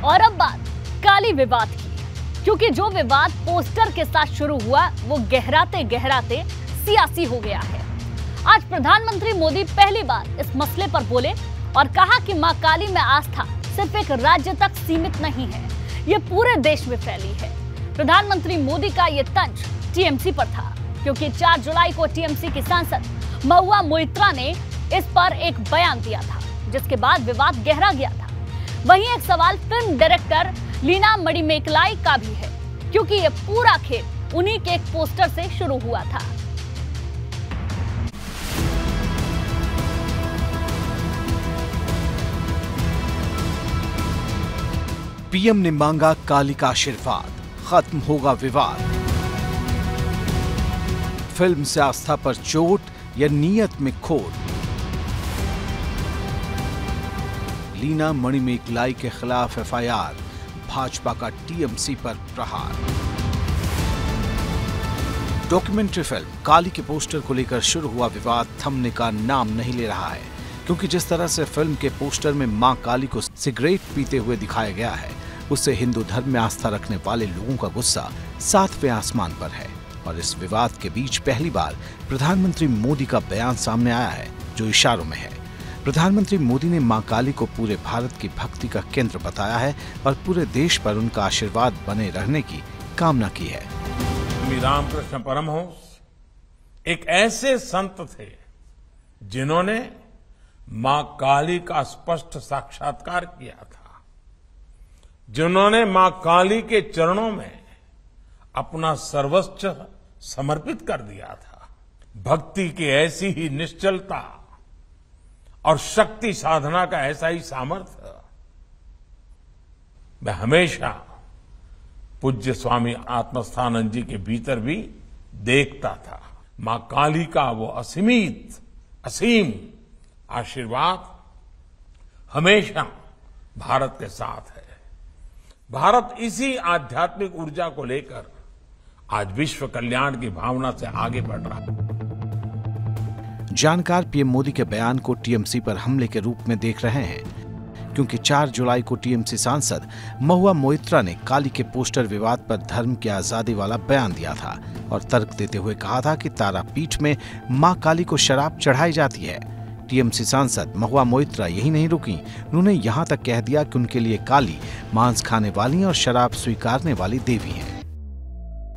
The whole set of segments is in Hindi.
और अब बात काली विवाद की, क्योंकि जो विवाद पोस्टर के साथ शुरू हुआ वो गहराते गहराते सियासी हो गया है। आज प्रधानमंत्री मोदी पहली बार इस मसले पर बोले और कहा कि मां काली में आस्था सिर्फ एक राज्य तक सीमित नहीं है, ये पूरे देश में फैली है। प्रधानमंत्री मोदी का ये तंज टीएमसी पर था, क्योंकि 4 जुलाई को टीएमसी की सांसद महुआ मोइत्रा ने इस पर एक बयान दिया था, जिसके बाद विवाद गहरा गया था। वहीं एक सवाल फिल्म डायरेक्टर लीना मणिमेकलाई का भी है, क्योंकि ये पूरा खेल उन्हीं के एक पोस्टर से शुरू हुआ था। पीएम ने मांगा काली का आशीर्वाद, खत्म होगा विवाद। फिल्म से आस्था पर चोट या नीयत में खोट। लीना मणिमेकलाई के खिलाफ एफआईआर, भाजपा का टीएमसी पर प्रहार। डॉक्यूमेंट्री फिल्म काली के पोस्टर को लेकर शुरू हुआ विवाद थमने का नाम नहीं ले रहा है, क्योंकि जिस तरह से फिल्म के पोस्टर में मां काली को सिगरेट पीते हुए दिखाया गया है, उससे हिंदू धर्म में आस्था रखने वाले लोगों का गुस्सा 7वें आसमान पर है। और इस विवाद के बीच पहली बार प्रधानमंत्री मोदी का बयान सामने आया है, जो इशारों में है। प्रधानमंत्री मोदी ने मां काली को पूरे भारत की भक्ति का केंद्र बताया है और पूरे देश पर उनका आशीर्वाद बने रहने की कामना की है। रामकृष्ण परमहंस एक ऐसे संत थे जिन्होंने मां काली का स्पष्ट साक्षात्कार किया था, जिन्होंने मां काली के चरणों में अपना सर्वस्व समर्पित कर दिया था। भक्ति की ऐसी ही निश्चलता और शक्ति साधना का ऐसा ही सामर्थ्य मैं हमेशा पूज्य स्वामी आत्मस्थानंद जी के भीतर भी देखता था। मां काली का वो असीम आशीर्वाद हमेशा भारत के साथ है। भारत इसी आध्यात्मिक ऊर्जा को लेकर आज विश्व कल्याण की भावना से आगे बढ़ रहा है। जानकार पीएम मोदी के बयान को टीएमसी पर हमले के रूप में देख रहे हैं, क्योंकि 4 जुलाई को टीएमसी सांसद महुआ मोइत्रा ने काली के पोस्टर विवाद पर धर्म की आजादी वाला बयान दिया था और तर्क देते हुए कहा था कि तारापीठ में मां काली को शराब चढ़ाई जाती है। टीएमसी सांसद महुआ मोइत्रा यही नहीं रुकी, उन्होंने यहां तक कह दिया कि उनके लिए काली मांस खाने वाली और शराब स्वीकारने वाली देवी है।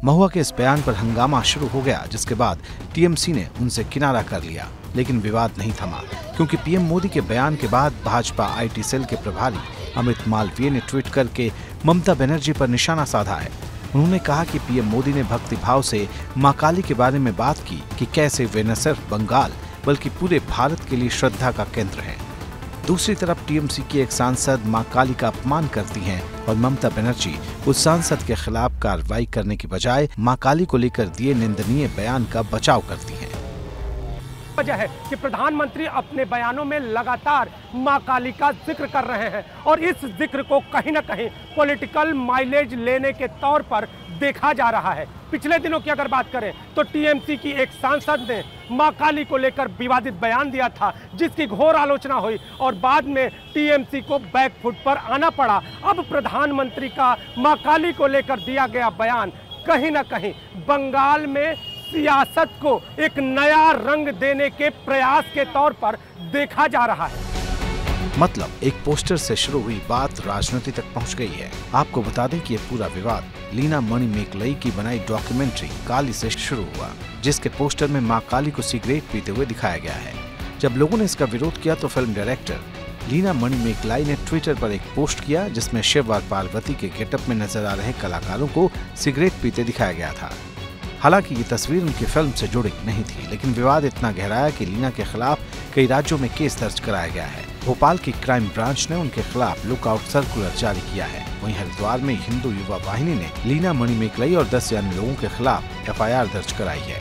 महुआ के इस बयान पर हंगामा शुरू हो गया, जिसके बाद टीएमसी ने उनसे किनारा कर लिया, लेकिन विवाद नहीं थमा, क्योंकि पीएम मोदी के बयान के बाद भाजपा आईटी सेल के प्रभारी अमित मालवीय ने ट्वीट करके ममता बनर्जी पर निशाना साधा है। उन्होंने कहा कि पीएम मोदी ने भक्तिभाव से मां काली के बारे में बात की कि कैसे वे न सिर्फ बंगाल बल्कि पूरे भारत के लिए श्रद्धा का केंद्र है। दूसरी तरफ टीएमसी की एक सांसद मां काली का अपमान करती हैं और ममता बनर्जी उस सांसद के खिलाफ कार्रवाई करने की बजाय मां काली को लेकर दिए निंदनीय बयान का बचाव करती हैं। वजह है कि प्रधानमंत्री अपने बयानों में लगातार मां काली का जिक्र कर रहे हैं और इस जिक्र को कहीं न कहीं पॉलिटिकल माइलेज लेने के तौर पर देखा जा रहा है। पिछले दिनों की अगर बात करें तो टीएमसी की एक सांसद ने मां काली को लेकर विवादित बयान दिया था, जिसकी घोर आलोचना हुई और बाद में टीएमसी को बैकफुट पर आना पड़ा। अब प्रधानमंत्री का मां काली को लेकर दिया गया बयान कहीं न कहीं बंगाल में सियासत को एक नया रंग देने के प्रयास के तौर पर देखा जा रहा है। मतलब एक पोस्टर से शुरू हुई बात राजनीति तक पहुंच गई है। आपको बता दें कि यह पूरा विवाद लीना मणिमेकलाई की बनाई डॉक्यूमेंट्री काली से शुरू हुआ, जिसके पोस्टर में मां काली को सिगरेट पीते हुए दिखाया गया है। जब लोगों ने इसका विरोध किया तो फिल्म डायरेक्टर लीना मणिमेकलाई ने ट्विटर पर एक पोस्ट किया, जिसमें शिव और पार्वती के गेटअप में नजर आ रहे कलाकारों को सिगरेट पीते दिखाया गया था। हालांकि ये तस्वीर उनकी फिल्म से जुड़ी नहीं थी, लेकिन विवाद इतना गहराया कि लीना के खिलाफ कई राज्यों में केस दर्ज कराया गया है। भोपाल की क्राइम ब्रांच ने उनके खिलाफ लुकआउट सर्कुलर जारी किया है। वहीं हरिद्वार में हिंदू युवा वाहिनी ने लीना मणिमेकलाई और 10 अन्य लोगों के खिलाफ एफआईआर दर्ज कराई है।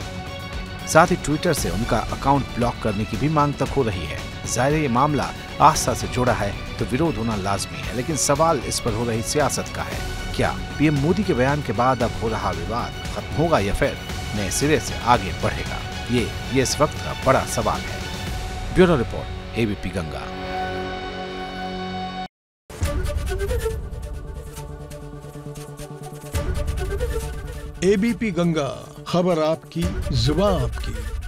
साथ ही ट्विटर से उनका अकाउंट ब्लॉक करने की भी मांग तक हो रही है। जाहिर है ये मामला आस्था से जुड़ा है तो विरोध होना लाजमी है, लेकिन सवाल इस पर हो रही सियासत का है। क्या पीएम मोदी के बयान के बाद अब हो रहा विवाद खत्म होगा या फिर नए सिरे से आगे बढ़ेगा? ये इस वक्त का बड़ा सवाल है। Bureau report, ABP Ganga. ABP Ganga, खबर आपकी, जुबान आपकी।